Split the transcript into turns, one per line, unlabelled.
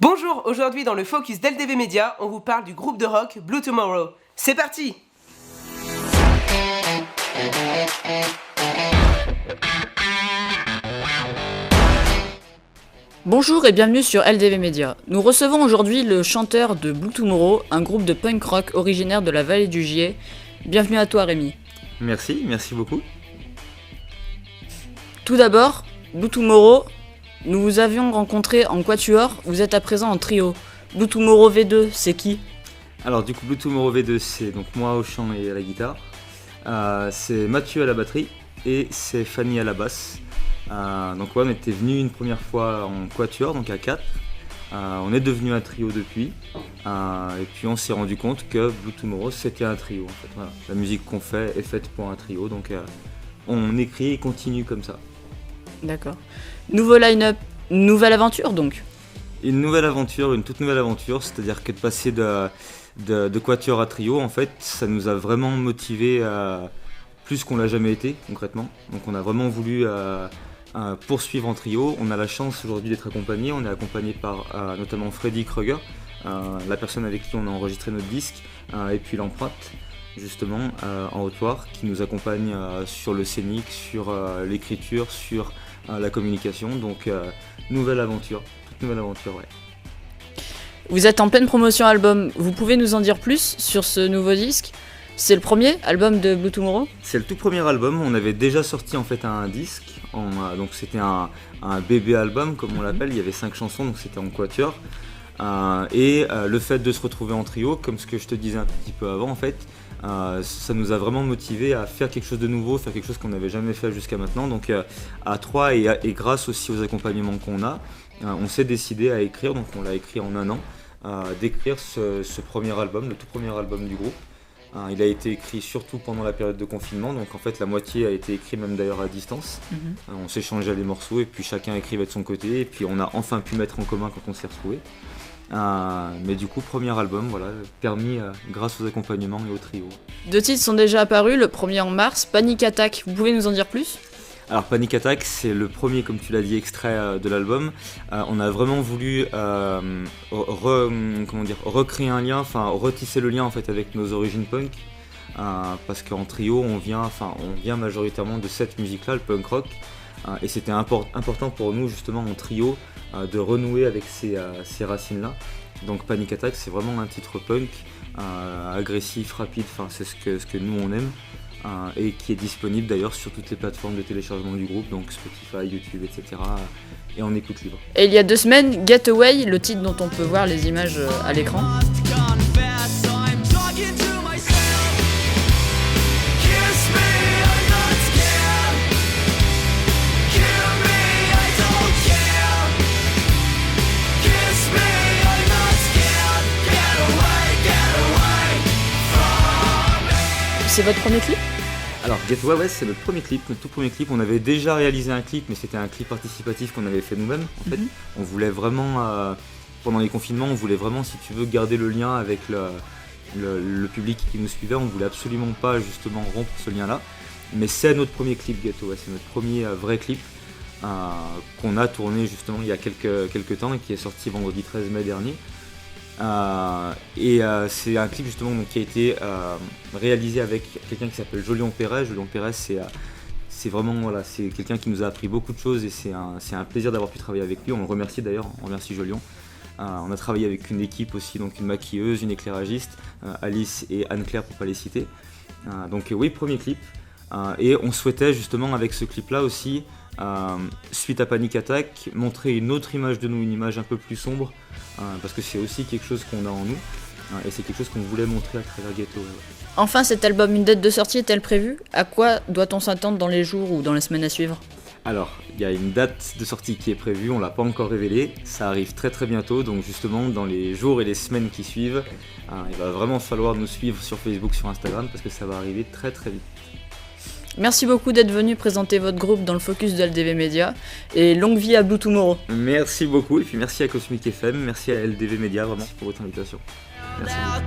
Bonjour, aujourd'hui dans le Focus d'LDV Media, on vous parle du groupe de rock Blue Tomorrow. C'est parti!
Bonjour et bienvenue sur LDV Media. Nous recevons aujourd'hui le chanteur de Blue Tomorrow, un groupe de punk rock originaire de la vallée du Gier. Bienvenue à toi Rémi.
Merci beaucoup.
Tout d'abord, Blue Tomorrow, nous vous avions rencontré en quatuor, vous êtes à présent en trio. Blue Tomorrow V2, c'est qui ?
Alors du coup Blue Tomorrow V2 c'est donc moi au chant et à la guitare, c'est Mathieu à la batterie et c'est Fanny à la basse. Donc ouais, on était venus une première fois en quatuor, donc à 4. On est devenu un trio depuis, et puis on s'est rendu compte que Blue Tomorrow c'était un trio en fait. Voilà. La musique qu'on fait est faite pour un trio, donc on écrit et continue comme ça.
D'accord. Nouveau line-up, nouvelle aventure donc.
Une toute nouvelle aventure, c'est-à-dire que de passer de quatuor à trio, en fait, ça nous a vraiment motivés plus qu'on l'a jamais été concrètement. Donc on a vraiment voulu poursuivre en trio. On a la chance aujourd'hui d'être accompagné. On est accompagné par notamment Freddy Krueger, la personne avec qui on a enregistré notre disque, et puis l'Empreinte, justement, en Haute-Loire, qui nous accompagne sur le scénique, sur l'écriture, sur la communication. Donc toute nouvelle aventure, ouais.
Vous êtes en pleine promotion album, vous pouvez nous en dire plus sur ce nouveau disque ? C'est le premier album de Blue Tomorrow ?
C'est le tout premier album, on avait déjà sorti en fait un disque, donc c'était un bébé album comme on l'appelle, il y avait 5 chansons, donc c'était en quatuor. Et le fait de se retrouver en trio, comme ce que je te disais un petit peu avant en fait, ça nous a vraiment motivés à faire quelque chose de nouveau, faire quelque chose qu'on n'avait jamais fait jusqu'à maintenant. Donc à 3 et grâce aussi aux accompagnements qu'on a, on s'est décidé à écrire, donc on l'a écrit en un an, d'écrire ce premier album, le tout premier album du groupe. Il a été écrit surtout pendant la période de confinement, donc en fait la moitié a été écrite même d'ailleurs à distance. On s'échangeait les morceaux et puis chacun écrivait de son côté et puis on a enfin pu mettre en commun quand on s'est retrouvés. Mais du coup premier album, voilà, permis grâce aux accompagnements et au trio. 2
titres sont déjà apparus, le premier en mars, Panic Attack, vous pouvez nous en dire plus ?
Alors Panic Attack c'est le premier, comme tu l'as dit, extrait de l'album. On a vraiment voulu recréer un lien, enfin retisser le lien en fait avec nos origines punk, parce qu'en trio on vient majoritairement de cette musique là, le punk rock, et c'était important pour nous justement en trio de renouer avec ces racines là. Donc Panic Attack c'est vraiment un titre punk, agressif, rapide, c'est ce que nous on aime. Et qui est disponible d'ailleurs sur toutes les plateformes de téléchargement du groupe, donc Spotify, YouTube, etc. Et en écoute libre.
Et il y a 2 semaines, Get Away, le titre dont on peut voir les images à l'écran. C'est votre premier clip ?
Alors Get Away, ouais, c'est notre tout premier clip. On avait déjà réalisé un clip, mais c'était un clip participatif qu'on avait fait nous-mêmes. En fait, on voulait vraiment, pendant les confinements, on voulait vraiment, si tu veux, garder le lien avec le public qui nous suivait. On voulait absolument pas justement rompre ce lien-là. Mais c'est notre premier clip Get Away, c'est notre premier vrai clip qu'on a tourné justement il y a quelques temps et qui est sorti vendredi 13 mai dernier. C'est un clip justement donc, qui a été réalisé avec quelqu'un qui s'appelle Jolion Pérez. Jolion Pérez c'est vraiment voilà, c'est quelqu'un qui nous a appris beaucoup de choses et c'est un plaisir d'avoir pu travailler avec lui. On le remercie d'ailleurs, on remercie Jolion. On a travaillé avec une équipe aussi, donc une maquilleuse, une éclairagiste, Alice et Anne-Claire pour pas les citer. Donc oui, premier clip. Et on souhaitait justement avec ce clip là aussi, suite à Panic Attack, montrer une autre image de nous, une image un peu plus sombre, parce que c'est aussi quelque chose qu'on a en nous, et c'est quelque chose qu'on voulait montrer à travers Ghetto.
Enfin, cet album, une date de sortie est-elle prévue ? À quoi doit-on s'attendre dans les jours ou dans les semaines à suivre ?
Alors, il y a une date de sortie qui est prévue, on ne l'a pas encore révélée, ça arrive très très bientôt, donc justement dans les jours et les semaines qui suivent, il va vraiment falloir nous suivre sur Facebook, sur Instagram, parce que ça va arriver très très vite.
Merci beaucoup d'être venu présenter votre groupe dans le Focus de LDV Media et longue vie à Blue Tomorrow.
Merci beaucoup et puis merci à Cosmic FM, merci à LDV Media vraiment pour votre invitation. Merci beaucoup.